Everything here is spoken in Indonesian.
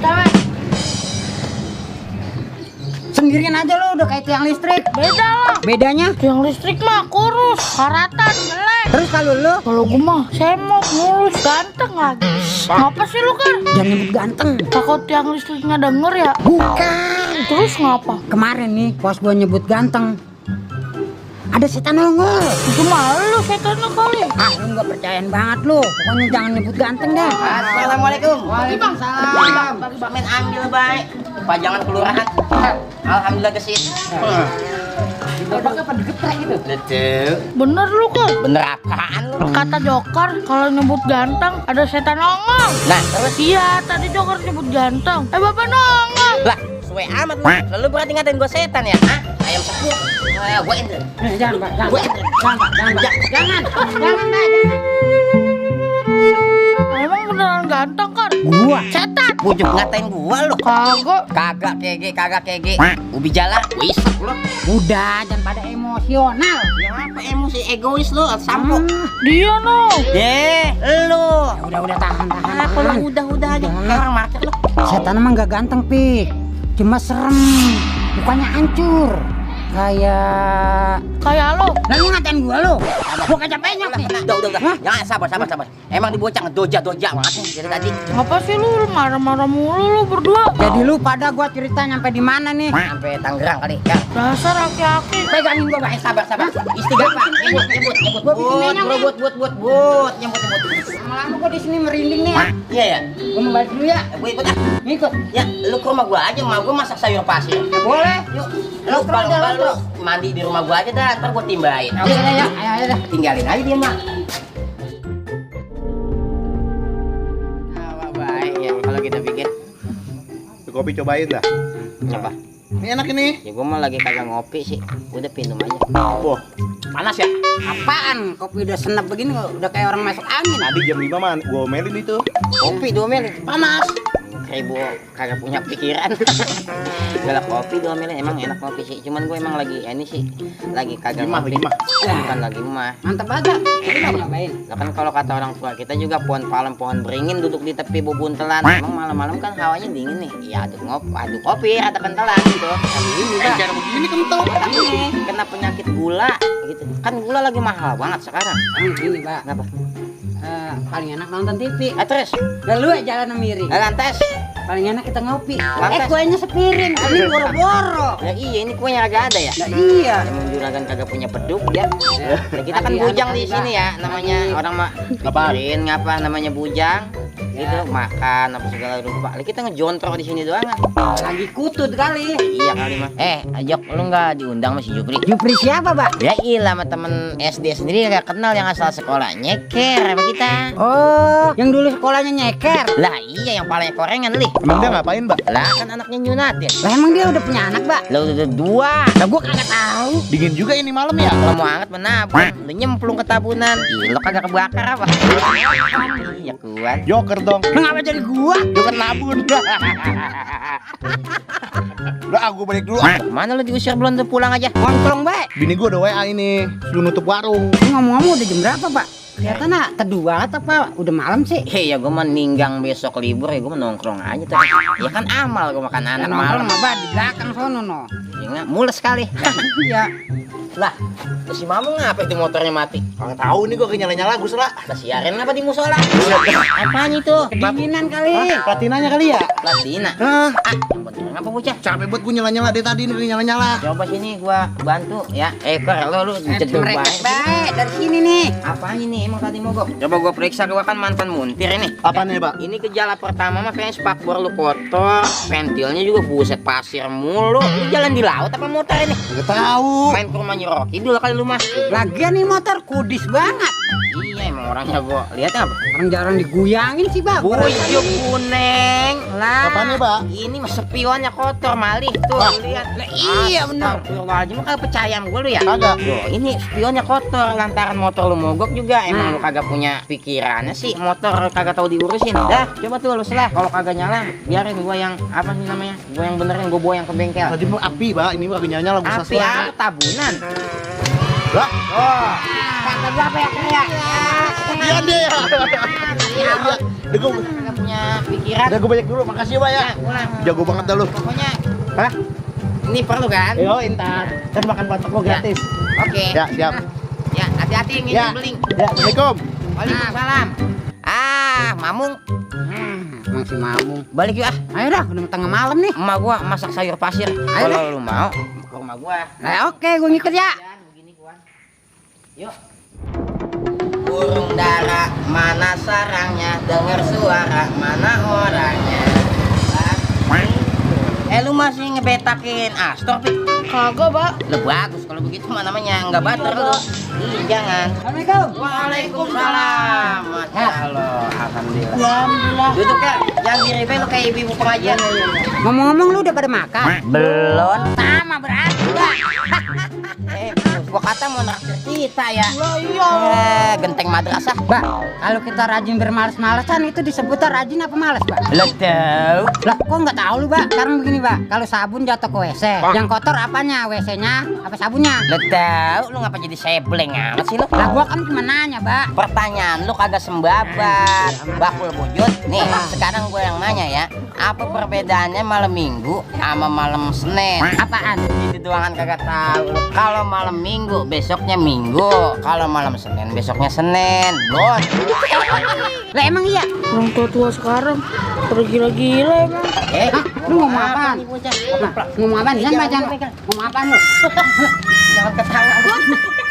OTW. Sendirian aja lo udah kayak tiang listrik. Beda lah. Bedanya? Yang listrik mah kurus, karatan, jelek. Terus kalau lo Kalau gua mah semok, mulus, ganteng lagi. Ngapa sih lu kan? jangan nyebut ganteng. Takut yang listriknya denger ya? Bukan. Terus ngapa? Kemarin nih pas gua nyebut ganteng, ada setan nongol. Itu mah lu setannya kali. Ah, lu nggak percayaan banget lu. Pokoknya jangan nyebut ganteng dah. Assalamualaikum. Waalaikumsalam. Main ambil baik. Pajangan kelurahan. Alhamdulillah gesit. Dibodoknya pada geprek gitu. Betul. Bener lu kan? Bener apaan lu? Kata Joker kalau nyebut ganteng ada setan nongol. Nah, terus Iya, tadi Joker nyebut ganteng. Bapak nongol. lah, suwe amat lu. Lalu berarti ngatain gua setan ya? Hah? Ayam sepuh. Gua ente. Jangan, Pak. Jangan, Gua Pak. ente. Jangan, Pak. Jangan, Pak. Jangan. Jangan, Pak. Emang beneran ganteng kan? Gua Setan. Bujuk ngatain gua lu. Kagak. Kagak kege. Ubi jala, wis lu. udah jangan pada emosional. Yang apa emosi egois lu, sampo. Dia no. Lu. Udah tahan. Apa lu udah aja. Orang market lu. Setan emang gak ganteng, Pik. Cuma serem. Mukanya hancur. Kayak Kayak lu. lalu ngatain gua lu. Gua kaca penyok nih. Udah. Hah? Jangan sabar. Emang dibocah ngedoja banget nih dari tadi. Apa sih lu marah-marah mulu lu berdua? Jadi lu pada gua cerita nyampe di mana nih? Sampai Tangerang kali ya. Dasar aki-aki. Pegangin gua, Pak. Sabar. Istighfar. Nyebut. Gua bikin menyok nih. But. Nyebut. Lama-lama gua di sini merinding nih. Iya ya. Gua mau balik dulu ya. Gue ikut ah. Ngikut. Ya, lu ke rumah gua aja, gua masak sayur pasir. Boleh. Yuk. Lu Lu kalau aja, enggak lu. lu mandi di rumah gua aja dah, ntar gua timbain. Oke deh ya. Ayo dah. Tinggalin aja dia mah. Baik ya kalau kita pikir. Kopi cobain dah. Apa? Ini enak ini. Ya gua mah lagi kagak ngopi sih. Udah minum aja. Wah, panas ya? Apaan? Kopi udah senep begini kok udah kayak orang masuk angin. Tadi jam 5 mah gua omelin itu. Kopi 2 mil Panas. kayak gua kagak punya pikiran. Galak kopi 2 mil emang enak ngopi sih. Cuman gue emang lagi ini sih lagi kagak ngopi. Bukan lagi mah. Mantap aja. Ini mau ngapain? Lah kan kalau kata orang tua kita juga pohon palem pohon beringin duduk di tepi bubuntelan. Emang malam-malam kan hawanya dingin nih. Ya aduk kopi ada kentelan gitu. Ini Pak. Cara begini kental. Ini kena penyakit gula gitu. Kan gula lagi mahal banget sekarang. Ini, Pak. Kenapa? Paling enak nonton TV. Terus Lalu jalan miring. lantas. Paling enak kita ngopi. Lantas. Kuenya sepiring. Ini boro-boro. Ya iya ini kuenya kagak ada ya. Nah, iya. Emang juragan kagak punya beduk ya. Ya, kita kan bujang di sini ya, namanya orang mah pikirin ngapa namanya bujang. Gitu makan apa segala rupa. Kita ngejontro di sini doang. Lagi kutut kali. Iya kali mah. Ajok lu nggak diundang sama si Jupri. Jupri siapa, Pak? Ya iya sama temen SD sendiri gak kenal yang asal sekolah nyeker sama kita. Oh, yang dulu sekolahnya nyeker. Lah iya yang palanya korengan lih. Emang dia ngapain, Mbak? Lah kan anaknya Yunatin. Lah emang dia udah punya anak, Pak? Lah udah 2. Lah gua kagak tahu. Dingin juga ini malam ya? Kalau mau anget menabung, lu nyemplung ke tabunan. Ih, lo kagak kebakar apa? Iya kuat. Joker dong. Lu ngapa jadi gua? Joker nabun. Udah aku balik dulu. Mana lu diusir belum tuh pulang aja? Nongkrong, Pak. Bini gua udah WA ini, suruh nutup warung. Ini ngomong-ngomong udah jam berapa, Pak? Kelihatan teduh banget apa? Udah malam sih. Ya gue mah ninggang besok libur ya gue nongkrong aja tuh. Ya kan amal gue makan anak malam. Nongkrong apa di belakang sono no. Ya nggak mules sekali. Iya. Lah, terus si Mamu ngapa itu motornya mati? Kagak tahu nih gua nyala-nyala Gus lah. Lah siarin apa di musola? Apaan itu? Kedinginan kali. Platinanya kali ya? Platina. Hah? Yang bener ngapa bocah? Capek buat gua nyala-nyala dari tadi nih nyala-nyala. Coba sini gua bantu ya. Kor lu jeduk Mereka baik. baik dari sini nih. Apaan ini emang tadi mogok? Coba gua periksa gua kan mantan muntir ini. Apaan nih, Pak? Ini gejala pertama mah kayaknya spakbor lu kotor, ventilnya juga buset pasir mulu. Lu jalan di laut apa motor ini? Enggak tahu. Main ke rumahnya Rocky dulu kali lu mah. Lagian nih motor kudis banget. Iya emang orangnya gua lihat apa? Orang jarang diguyangin sih, Pak. Bujuk kuneng. Lah. Apaan nih, Pak? Ini mah spionnya kotor malih tuh Wah. lu lihat. Lah, iya, bener. Astagfirullahaladzim lu kagak percaya sama gua lu ya? Kagak. Loh, ini spionnya kotor lantaran motor lu mogok juga. Emang lu kagak punya pikirannya sih motor kagak tahu diurusin. Dah, coba tuh lu selah. Kalau kagak nyala, biarin gua yang apa sih namanya? Gua yang benerin, gua bawa yang ke bengkel. Tadi mau api, Pak. Ini kagak nyala gua Api apa tabunan? Lah, Oh, kata gua apa ya? iya deh. Udah gue Kagak punya pikiran. balik dulu. Makasih Pak ya. Ya, pulang. Jago banget dah lu. Pokoknya Hah? ini perlu kan? Yo, entar. Kan makan batok lo gratis. Oke. Ya, siap. Ya, hati-hati yang Ya. beling. Ya, Assalamualaikum. Waalaikumsalam. Mamung, Emang si Mamung. balik yuk ah. Ayo dah, udah tengah malam nih. Emak gua masak sayur pasir. Ayo Kalau lu mau, ke rumah gua. Oke, gue ngikut ya. Begini gua. Yuk. Burung dara, mana sarangnya? Dengar suara, mana orangnya? Lu masih ngebetakin Astor, Pik? Kagak, Pak. Lu bagus kalau begitu mah namanya enggak bater lu. Ih, jangan. Assalamualaikum. Waalaikumsalam. Masya Allah, alhamdulillah. Alhamdulillah. Duduk ya, jangan diribe lu kayak ibu pengajian. Ngomong-ngomong lu udah pada makan? Belum. Sama berarti, Pak. Gua kata mau naktir kita ya. Lah iya. Genteng madrasah. Mbak, kalau kita rajin bermalas-malasan itu disebutnya rajin apa malas, Mbak? Lo tahu? Lah, kok nggak tahu lu, Mbak? Sekarang begini, Mbak. Kalau sabun jatuh ke WC, yang kotor apanya? WC-nya apa sabunnya? Lo tahu? Lu ngapa jadi sebleng amat sih lu? Lah, gua kan cuma nanya, Mbak. Pertanyaan lu kagak sembabat. Bakul bujut. Nih, sekarang gue yang nanya ya. Apa perbedaannya malam Minggu sama malam Senin? Apaan? Itu doangan kagak tahu. Kalau malam Minggu besoknya Minggu. Kalau malam Senin besoknya Senin. Bos. Lah, emang iya? Orang tua-tua sekarang pada gila-gila emang. Hah? Lu ngomong apaan? nih, bocah? Ngomong apaan? Jangan, Mbak, jangan. Ngomong apaan lu? Jangan kesalahan.